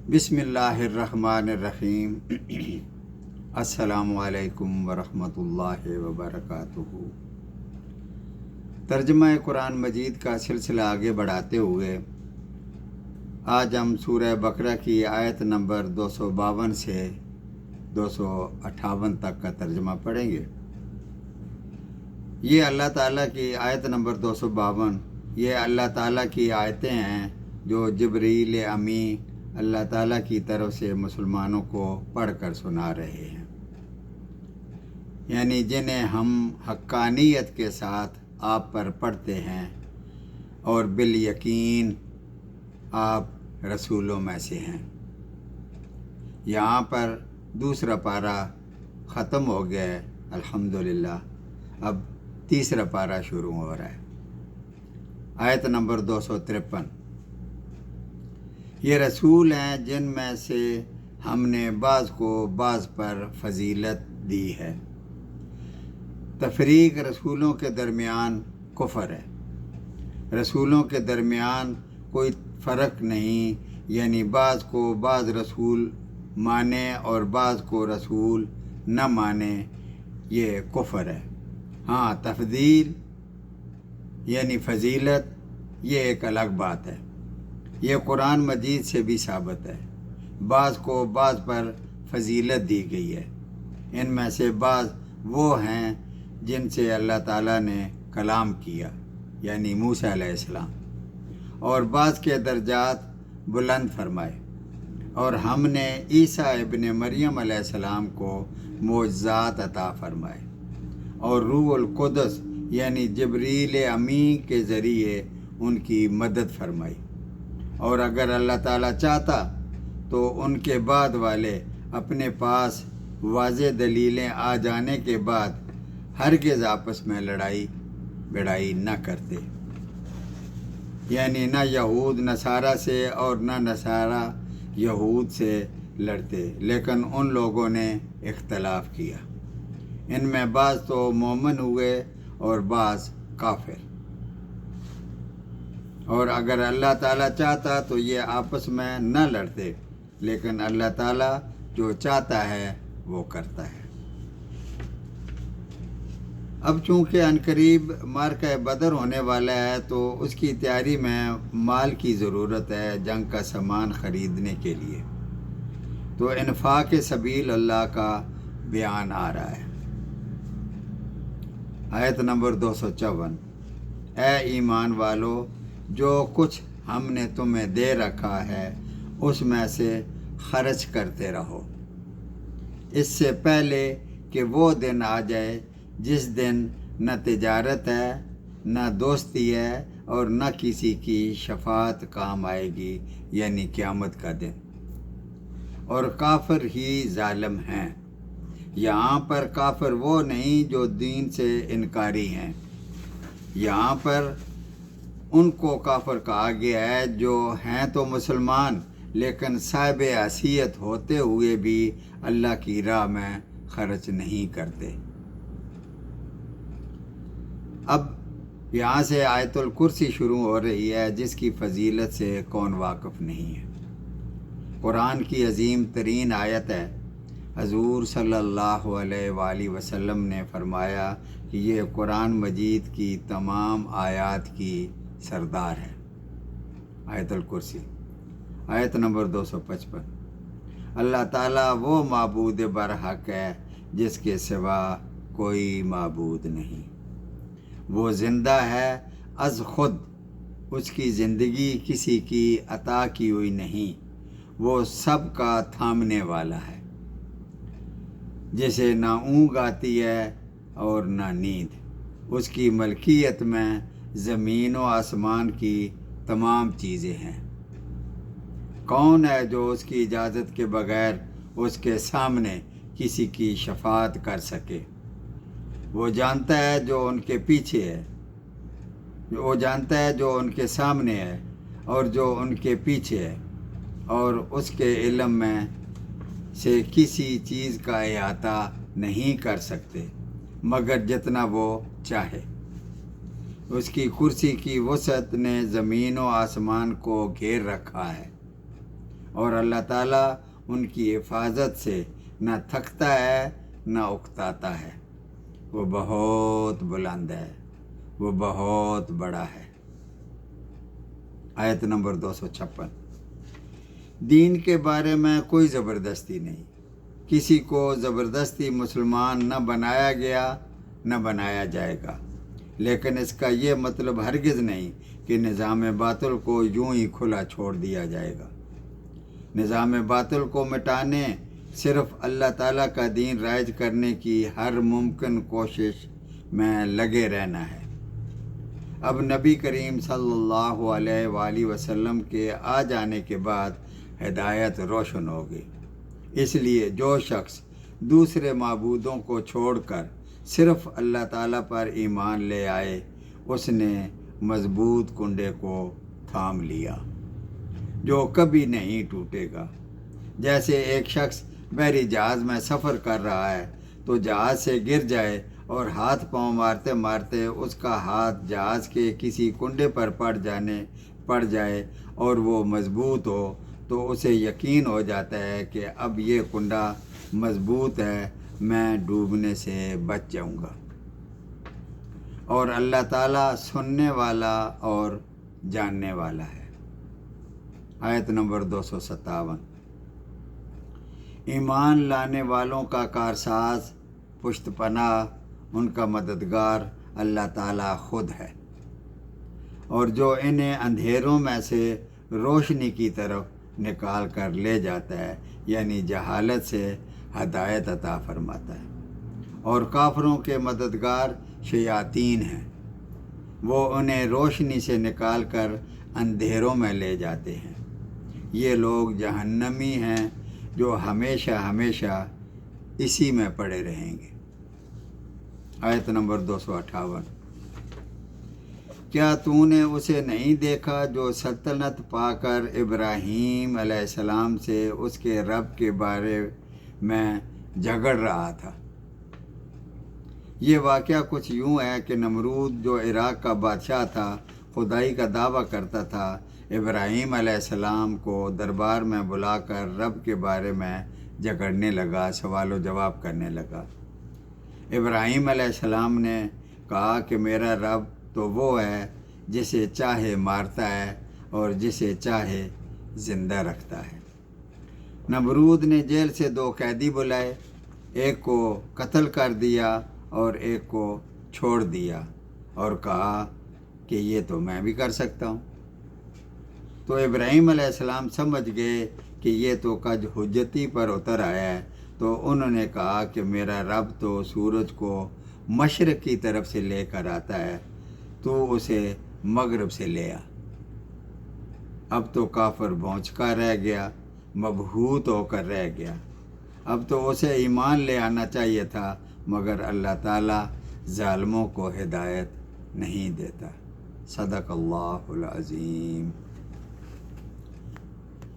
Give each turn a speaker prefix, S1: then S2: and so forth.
S1: بسم اللہ الرحمن الرحیم۔ السلام علیکم ورحمۃ اللہ وبرکاتہ۔ ترجمہ قرآن مجید کا سلسلہ آگے بڑھاتے ہوئے آج ہم سورہ بقرہ کی آیت نمبر 252 سے 258 تک کا ترجمہ پڑھیں گے۔ یہ اللہ تعالیٰ کی آیت نمبر 252 یہ اللہ تعالیٰ کی آیتیں ہیں جو جبریل امی اللہ تعالیٰ کی طرف سے مسلمانوں کو پڑھ کر سنا رہے ہیں، یعنی جنہیں ہم حقانیت کے ساتھ آپ پر پڑھتے ہیں اور بالیقین آپ رسولوں میں سے ہیں۔ یہاں پر دوسرا پارہ ختم ہو گیا ہے الحمدللہ، اب تیسرا پارہ شروع ہو رہا ہے۔ آیت نمبر 253، یہ رسول ہیں جن میں سے ہم نے بعض کو بعض پر فضیلت دی ہے۔ تفریق رسولوں کے درمیان کفر ہے۔ رسولوں کے درمیان کوئی فرق نہیں، یعنی بعض کو بعض رسول مانے اور بعض کو رسول نہ مانے، یہ کفر ہے۔ ہاں، تفضیل یعنی فضیلت یہ ایک الگ بات ہے، یہ قرآن مجید سے بھی ثابت ہے۔ بعض کو بعض پر فضیلت دی گئی ہے۔ ان میں سے بعض وہ ہیں جن سے اللہ تعالیٰ نے کلام کیا، یعنی موسیٰ علیہ السلام، اور بعض کے درجات بلند فرمائے، اور ہم نے عیسیٰ ابن مریم علیہ السلام کو معجزات عطا فرمائے، اور روح القدس یعنی جبریل امی کے ذریعے ان کی مدد فرمائی۔ اور اگر اللہ تعالیٰ چاہتا تو ان کے بعد والے اپنے پاس واضح دلیلیں آ جانے کے بعد ہرگز آپس میں لڑائی بڑائی نہ کرتے، یعنی نہ یہود نصارہ سے اور نہ نصارہ یہود سے لڑتے، لیکن ان لوگوں نے اختلاف کیا۔ ان میں بعض تو مومن ہوئے اور بعض کافر، اور اگر اللہ تعالیٰ چاہتا تو یہ آپس میں نہ لڑتے، لیکن اللہ تعالیٰ جو چاہتا ہے وہ کرتا ہے۔ اب چونکہ عنقریب معرکہ بدر ہونے والا ہے تو اس کی تیاری میں مال کی ضرورت ہے، جنگ کا سامان خریدنے کے لیے، تو انفاق سبیل اللہ کا بیان آ رہا ہے۔ آیت نمبر 254، اے ایمان والو، جو کچھ ہم نے تمہیں دے رکھا ہے اس میں سے خرچ کرتے رہو، اس سے پہلے کہ وہ دن آ جائے جس دن نہ تجارت ہے نہ دوستی ہے اور نہ کسی کی شفاعت کام آئے گی، یعنی قیامت کا دن، اور کافر ہی ظالم ہیں۔ یہاں پر کافر وہ نہیں جو دین سے انکاری ہیں، یہاں پر ان کو کافر کہا گیا ہے جو ہیں تو مسلمان لیکن صاحب حیثیت ہوتے ہوئے بھی اللہ کی راہ میں خرچ نہیں کرتے۔ اب یہاں سے آیت الکرسی شروع ہو رہی ہے، جس کی فضیلت سے کون واقف نہیں ہے۔ قرآن کی عظیم ترین آیت ہے۔ حضور صلی اللہ علیہ وآلہ وسلم نے فرمایا کہ یہ قرآن مجید کی تمام آیات کی سردار ہے۔ آیت الکرسی، آیت نمبر 255، اللہ تعالیٰ وہ معبود برحق ہے جس کے سوا کوئی معبود نہیں، وہ زندہ ہے از خود، اس کی زندگی کسی کی عطا کی ہوئی نہیں، وہ سب کا تھامنے والا ہے، جسے نہ اونگ آتی ہے اور نہ نیند، اس کی ملکیت میں زمین و آسمان کی تمام چیزیں ہیں۔ کون ہے جو اس کی اجازت کے بغیر اس کے سامنے کسی کی شفاعت کر سکے؟ وہ جانتا ہے جو ان کے پیچھے ہے، وہ جانتا ہے جو ان کے سامنے ہے اور جو ان کے پیچھے ہے، اور اس کے علم میں سے کسی چیز کا احاطہ نہیں کر سکتے مگر جتنا وہ چاہے۔ اس کی کرسی کی وسعت نے زمین و آسمان کو گھیر رکھا ہے، اور اللہ تعالیٰ ان کی حفاظت سے نہ تھکتا ہے نہ اکتاتا ہے۔ وہ بہت بلند ہے، وہ بہت بڑا ہے۔ آیت نمبر 256۔ دین کے بارے میں کوئی زبردستی نہیں، کسی کو زبردستی مسلمان نہ بنایا گیا نہ بنایا جائے گا، لیکن اس کا یہ مطلب ہرگز نہیں کہ نظام باطل کو یوں ہی کھلا چھوڑ دیا جائے گا۔ نظام باطل کو مٹانے، صرف اللہ تعالیٰ کا دین رائج کرنے کی ہر ممکن کوشش میں لگے رہنا ہے۔ اب نبی کریم صلی اللہ علیہ وآلہ وسلم کے آ جانے کے بعد ہدایت روشن ہوگی۔ اس لیے جو شخص دوسرے معبودوں کو چھوڑ کر صرف اللہ تعالیٰ پر ایمان لے آئے، اس نے مضبوط کنڈے کو تھام لیا جو کبھی نہیں ٹوٹے گا۔ جیسے ایک شخص بحری جہاز میں سفر کر رہا ہے تو جہاز سے گر جائے اور ہاتھ پاؤں مارتے مارتے اس کا ہاتھ جہاز کے کسی کنڈے پر پڑ جائے اور وہ مضبوط ہو تو اسے یقین ہو جاتا ہے کہ اب یہ کنڈا مضبوط ہے، میں ڈوبنے سے بچ جاؤں گا۔ اور اللہ تعالیٰ سننے والا اور جاننے والا ہے۔ آیت نمبر 257۔ ایمان لانے والوں کا کارساز، پشت پناہ، ان کا مددگار اللہ تعالیٰ خود ہے، اور جو انہیں اندھیروں میں سے روشنی کی طرف نکال کر لے جاتا ہے، یعنی جہالت سے ہدایت عطا فرماتا ہے۔ اور کافروں کے مددگار شیاطین ہیں، وہ انہیں روشنی سے نکال کر اندھیروں میں لے جاتے ہیں۔ یہ لوگ جہنمی ہیں جو ہمیشہ ہمیشہ اسی میں پڑے رہیں گے۔ آیت نمبر 258۔ کیا تو نے اسے نہیں دیکھا جو سلطنت پا کر ابراہیم علیہ السلام سے اس کے رب کے بارے میں جھگڑ رہا تھا؟ یہ واقعہ کچھ یوں ہے کہ نمرود جو عراق کا بادشاہ تھا، خدائی کا دعویٰ کرتا تھا، ابراہیم علیہ السلام کو دربار میں بلا کر رب کے بارے میں جھگڑنے لگا، سوال و جواب کرنے لگا۔ ابراہیم علیہ السلام نے کہا کہ میرا رب تو وہ ہے جسے چاہے مارتا ہے اور جسے چاہے زندہ رکھتا ہے۔ نمرود نے جیل سے 2 قیدی بلائے، ایک کو قتل کر دیا اور ایک کو چھوڑ دیا، اور کہا کہ یہ تو میں بھی کر سکتا ہوں۔ تو ابراہیم علیہ السلام سمجھ گئے کہ یہ تو کج حجتی پر اتر آیا ہے، تو انہوں نے کہا کہ میرا رب تو سورج کو مشرق کی طرف سے لے کر آتا ہے، تو اسے مغرب سے لے آ۔ اب تو کافر بھونچکا رہ گیا، مبہوت ہو کر رہ گیا۔ اب تو اسے ایمان لے آنا چاہیے تھا، مگر اللہ تعالیٰ ظالموں کو ہدایت نہیں دیتا۔ صدق اللہ العظیم۔